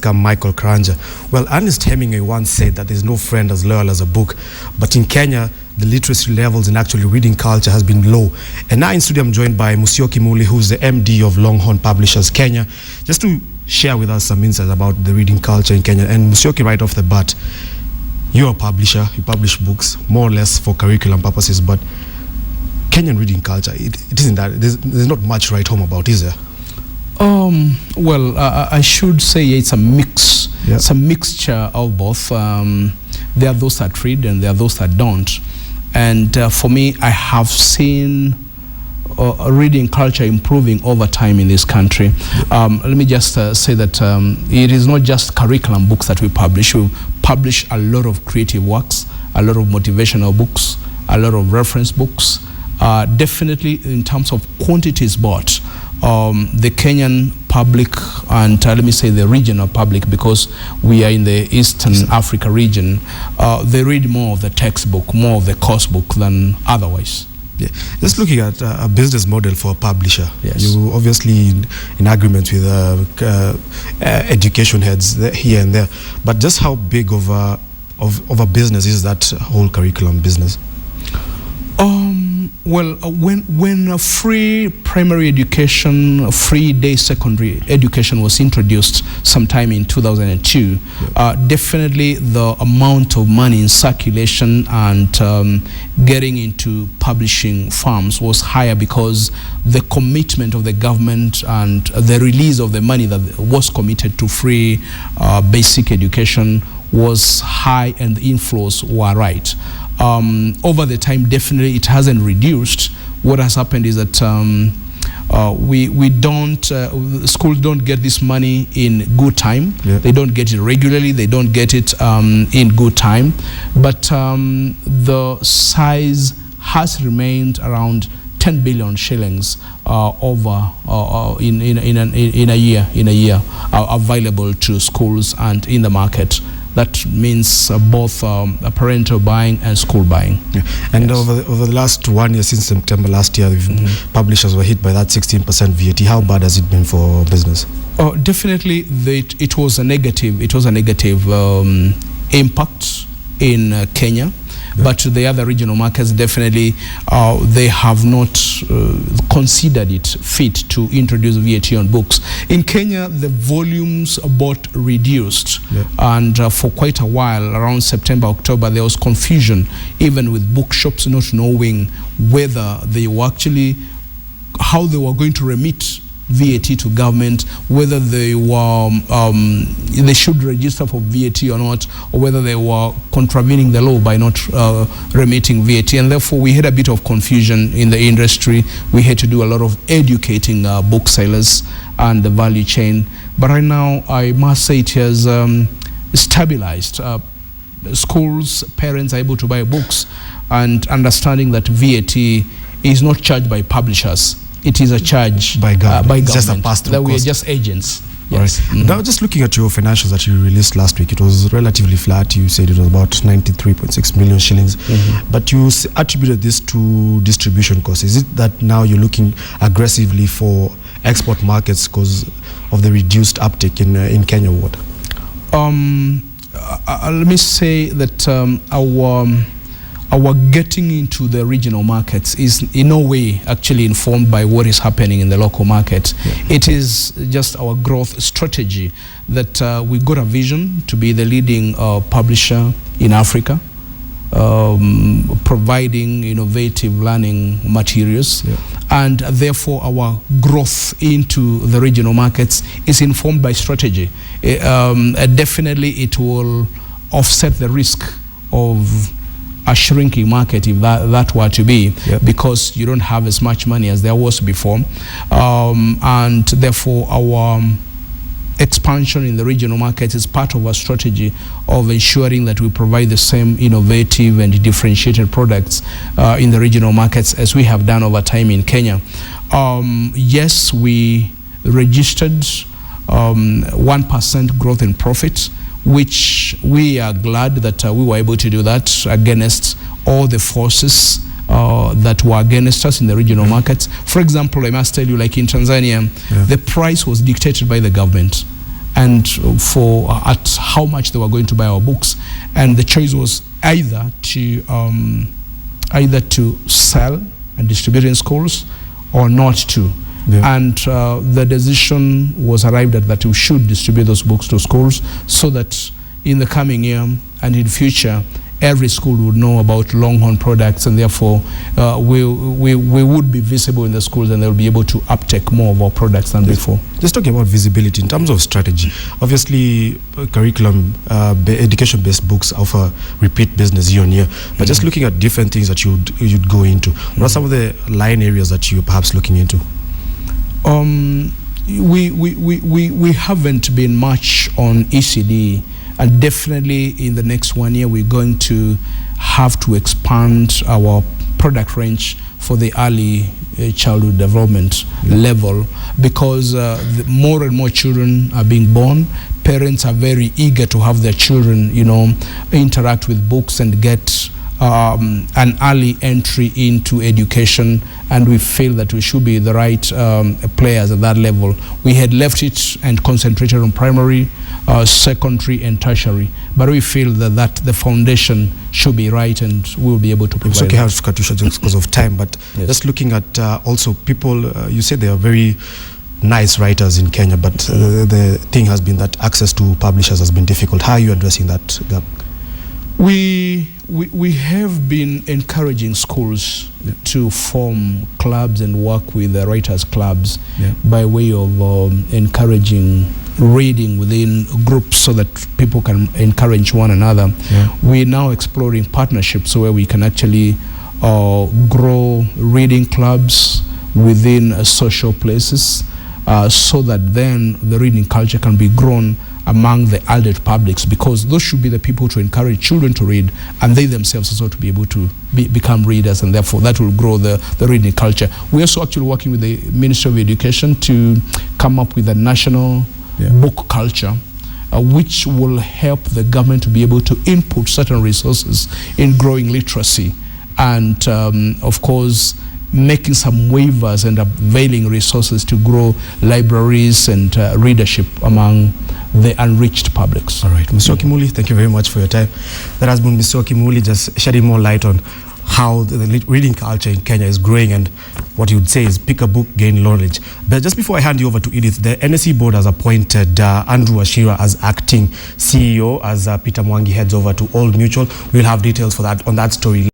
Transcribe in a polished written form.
Michael Karanja. Well, Ernest Hemingway once said that there's no friend as loyal as a book. But in Kenya, the literacy levels in actually reading culture has been low. And now in studio, I'm joined by Musyoki Muli, who's the MD of Longhorn Publishers Kenya, just to share with us some insights about the reading culture in Kenya. And Musyoki, right off the bat, you're a publisher, you publish books, more or less for curriculum purposes, but Kenyan reading culture, it isn't that, there's not much to write home about, is there? Well, I should say it's a mix. Yeah. It's a mixture of both. There are those that read and there are those that don't. And for me, I have seen reading culture improving over time in this country. Let me just say that it is not just curriculum books that we publish. We publish a lot of creative works, a lot of motivational books, a lot of reference books. Definitely in terms of quantities bought, the Kenyan public and let me say the regional public, because we are in the Eastern Africa region, they read more of the textbook, more of the course book than otherwise. Yeah. Just looking at a business model for a publisher, yes. You obviously in agreement with education heads here and there, but just how big of a business is that whole curriculum business? Well, when a free primary education, free day secondary education was introduced sometime in 2002, definitely the amount of money in circulation and getting into publishing firms was higher, because the commitment of the government and the release of the money that was committed to free basic education was high and the inflows were right. Over the time, definitely it hasn't reduced. What has happened is that schools don't get this money in good time. Yeah. They don't get it regularly. They don't get it in good time. But the size has remained around 10 billion shillings over in a year available to schools and in the market. That means both parental buying and school buying. Yeah. And yes. over the last 1 year, since September last year, publishers were hit by that 16% VAT. How bad has it been for business? Definitely, it was a negative. It was a negative impact in Kenya. Yeah. But the other regional markets, definitely, they have not considered it fit to introduce VAT on books. In Kenya, the volumes bought reduced. Yeah. And for quite a while, around September, October, there was confusion, even with bookshops not knowing whether they were actually, how they were going to remit VAT to government, whether they were they should register for VAT or not, or whether they were contravening the law by not remitting VAT. And therefore we had a bit of confusion in the industry. We had to do a lot of educating booksellers and the value chain. But right now I must say it has stabilized. Schools, parents are able to buy books, and understanding that VAT is not charged by publishers. It is a charge by government. It's just a pass-through that cost. We are just agents. Yes. Right. Now, just looking at your financials that you released last week, it was relatively flat. You said it was about 93.6 million shillings. But you attributed this to distribution costs. Is it that now you're looking aggressively for export markets because of the reduced uptake in Kenya? What? Let me say that our getting into the regional markets is in no way actually informed by what is happening in the local market. Yeah. It is just our growth strategy that we got a vision to be the leading publisher in Africa, providing innovative learning materials. Yeah. And therefore our growth into the regional markets is informed by strategy. Definitely it will offset the risk of a shrinking market, if that were to be. Yep. Because you don't have as much money as there was before, and therefore our expansion in the regional market is part of our strategy of ensuring that we provide the same innovative and differentiated products in the regional markets as we have done over time in Kenya. Yes, we registered 1% growth in profit, which we are glad that we were able to do that against all the forces that were against us in the regional markets. For example, I must tell you, like in Tanzania, the price was dictated by the government. and for at how much they were going to buy our books, and the choice was either to sell and distribute in schools or not to. Yeah. And the decision was arrived at that we should distribute those books to schools, so that in the coming year and in future, every school would know about Longhorn products, and therefore we would be visible in the schools, and they'll be able to uptake more of our products than before. Just talking about visibility in terms of strategy, obviously curriculum, education-based books offer repeat business year on year, but just looking at different things that you'd go into, what are some of the line areas that you're perhaps looking into? We haven't been much on ECD. And definitely in the next 1 year, we're going to have to expand our product range for the early childhood development level, because more and more children are being born. Parents are very eager to have their children, interact with books and get an early entry into education, and we feel that we should be the right players at that level. We had left it and concentrated on primary, secondary and tertiary, but we feel that the foundation should be right, and we'll be able to provide. It's okay, I have to cut you short because of time, but yes. Just looking at also people, you said there are very nice writers in Kenya, but the thing has been that access to publishers has been difficult. How are you addressing that gap? We have been encouraging schools to form clubs and work with the writers' clubs by way of encouraging reading within groups, so that people can encourage one another. We're now exploring partnerships where we can actually grow reading clubs within social places, so that then the reading culture can be grown among the adult publics, because those should be the people to encourage children to read, and they themselves also to be able to become readers, and therefore that will grow the reading culture. We're also actually working with the Ministry of Education to come up with a national book culture, which will help the government to be able to input certain resources in growing literacy, and of course making some waivers and availing resources to grow libraries and readership among the unreached publics. All right, Mr. Kimuli, thank you very much for your time. That has been Mr. Kimuli, just shedding more light on how the reading culture in Kenya is growing, and what you would say is pick a book, gain knowledge. But just before I hand you over to Edith, the NSE board has appointed Andrew Ashira as acting CEO, as Peter Mwangi heads over to Old Mutual. We'll have details for that on that story.